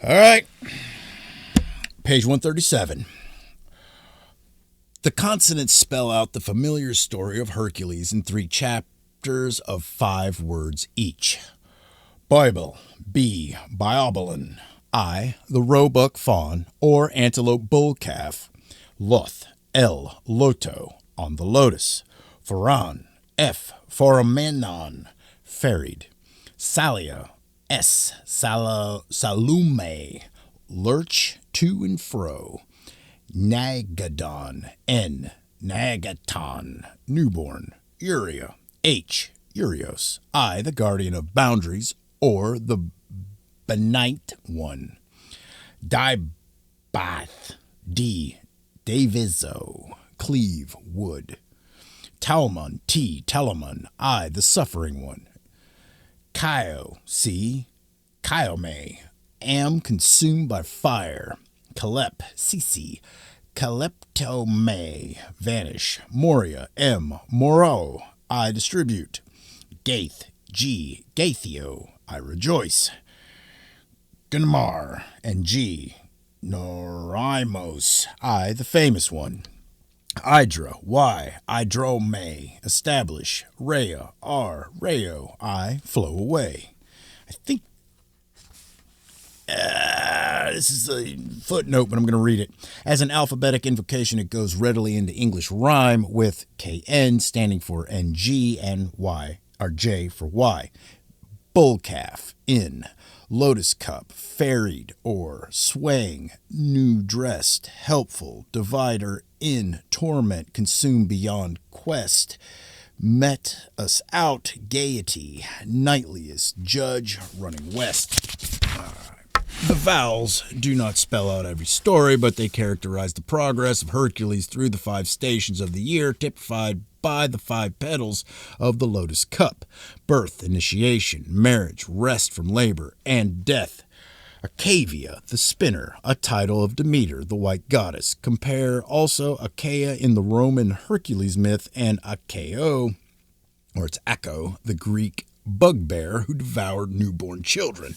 All right, page 137. The consonants spell out the familiar story of Hercules in 3 chapters of 5 words each. Bible, B. Biobalin, I. The roebuck fawn or antelope bull calf, Loth, L. Loto, on the lotus, Foran, F. Foramenon, ferried, Salia, S. Salume, lurch to and fro, Nagadon, N. Nagaton, newborn, Uria, H. Urios, I. The guardian of boundaries or the benight one, Dibath, D. Davizo, cleave, wood, Talmon, T. Telamon, I. The suffering one, Kio, C. Kiome, am consumed by fire, Calep, Cc, Caleptome, vanish, Moria, M. Moro, I distribute, Gaith, G. Gaithio, I rejoice, Gunmar, and G. Norimos, I the famous one, Idra, Y. Idrome, establish, Rhea, R. Reo, I flow away. I think this is a footnote, but I'm going to read it. As an alphabetic invocation, it goes readily into English rhyme with KN standing for NG and Y, or J for Y. Bull calf, in. Lotus cup, ferried or swaying, new dressed, helpful, divider, in, torment, consume beyond quest, met us out, gaiety, nightliest, judge, running west. The vowels do not spell out every story, but they characterize the progress of Hercules through the 5 stations of the year, typified by the 5 petals of the lotus cup: birth, initiation, marriage, rest from labor, and death. Arcavia, the spinner, a title of Demeter, the white goddess. Compare also Achaia in the Roman Hercules myth and Achao, or it's Acco, the Greek bugbear who devoured newborn children.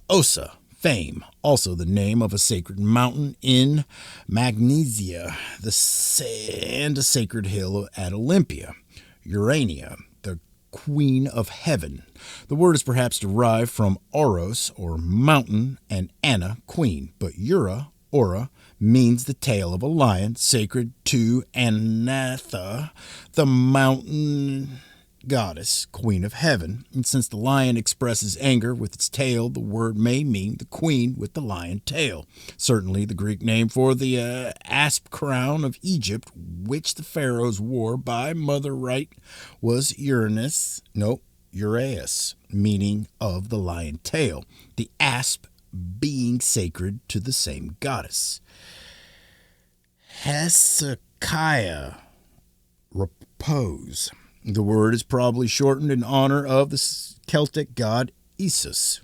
Ossa, fame, also the name of a sacred mountain in Magnesia, and a sacred hill at Olympia. Urania, the queen of heaven. The word is perhaps derived from Oros, or mountain, and Anna, queen, but Ora, means the tail of a lion, sacred to Anatha, the mountain goddess, queen of heaven, and since the lion expresses anger with its tail, the word may mean the queen with the lion tail. Certainly the Greek name for the asp crown of Egypt, which the pharaohs wore by mother right, was Uraeus, meaning of the lion tail, the asp being sacred to the same goddess. Hezekiah, repose. The word is probably shortened in honor of the Celtic god Isus,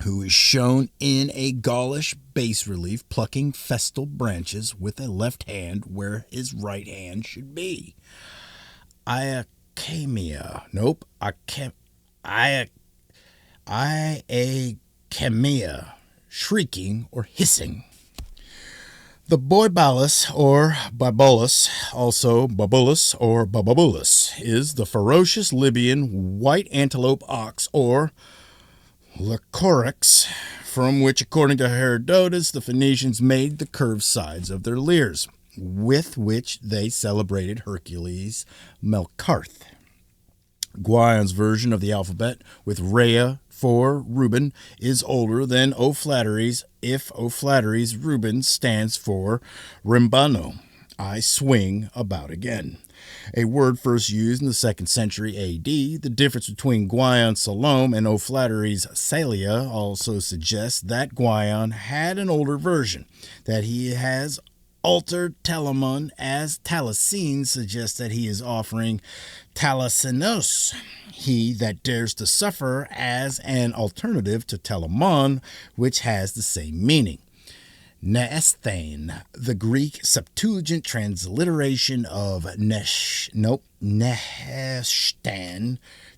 who is shown in a Gaulish bas-relief plucking festal branches with a left hand where his right hand should be. Iacamia, shrieking or hissing. The Boibalus or Bibolus, also Babulus or Bababulus, is the ferocious Libyan white antelope ox or Lycorex, from which, according to Herodotus, the Phoenicians made the curved sides of their lyres, with which they celebrated Hercules Melkarth. Guion's version of the alphabet, with Rhea for Reuben, is older than O'Flaherty's, if O'Flaherty's Reuben stands for Rimbano, I swing about again. A word first used in the 2nd century A.D., the difference between Guion's Salome and O'Flaherty's Salia also suggests that Guion had an older version, that he has altered Telamon as Taliesin suggests that he is offering Talasinos, he that dares to suffer, as an alternative to Telamon, which has the same meaning. Neesthane, the Greek Septuagint transliteration of Neheshtan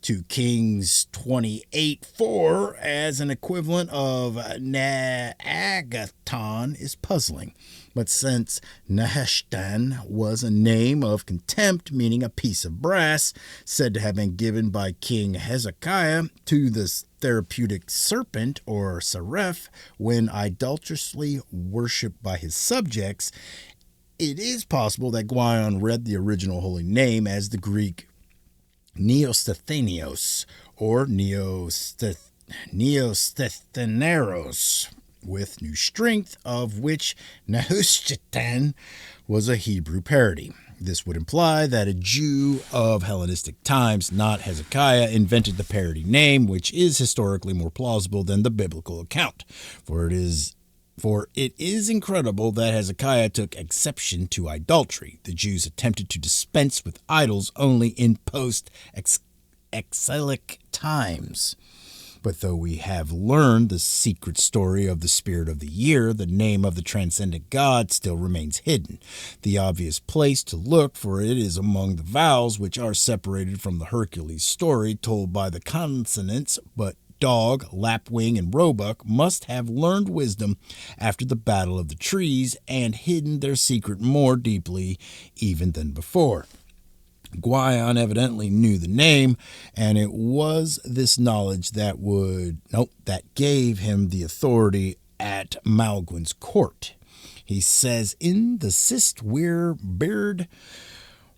to Kings 28:4 as an equivalent of Neagathon is puzzling. But since Neheshtan was a name of contempt, meaning a piece of brass, said to have been given by King Hezekiah to the therapeutic serpent or seraph when idolatrously worshipped by his subjects, it is possible that Gwion read the original holy name as the Greek Neostheneos or Neostheneros, with new strength, of which Nehushtan was a Hebrew parody. This would imply that a Jew of Hellenistic times, not Hezekiah, invented the parody name, which is historically more plausible than the biblical account. For it is incredible that Hezekiah took exception to idolatry. The Jews attempted to dispense with idols only in post-exilic times. But though we have learned the secret story of the spirit of the year, the name of the transcendent God still remains hidden. The obvious place to look for it is among the vowels, which are separated from the Hercules story told by the consonants, but Dog, Lapwing, and Roebuck must have learned wisdom after the Battle of the Trees and hidden their secret more deeply even than before. Gwion evidently knew the name, and it was this knowledge that gave him the authority at Maelgwyn's court. He says in the Sistweirbeard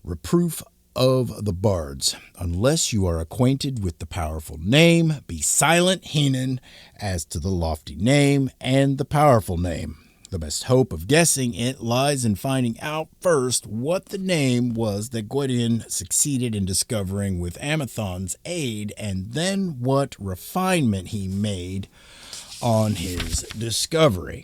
Reproof of the Bards, unless you are acquainted with the powerful name, be silent, Heenan, as to the lofty name and the powerful name. The best hope of guessing it lies in finding out first what the name was that Gwydion succeeded in discovering with Amathon's aid, and then what refinement he made on his discovery.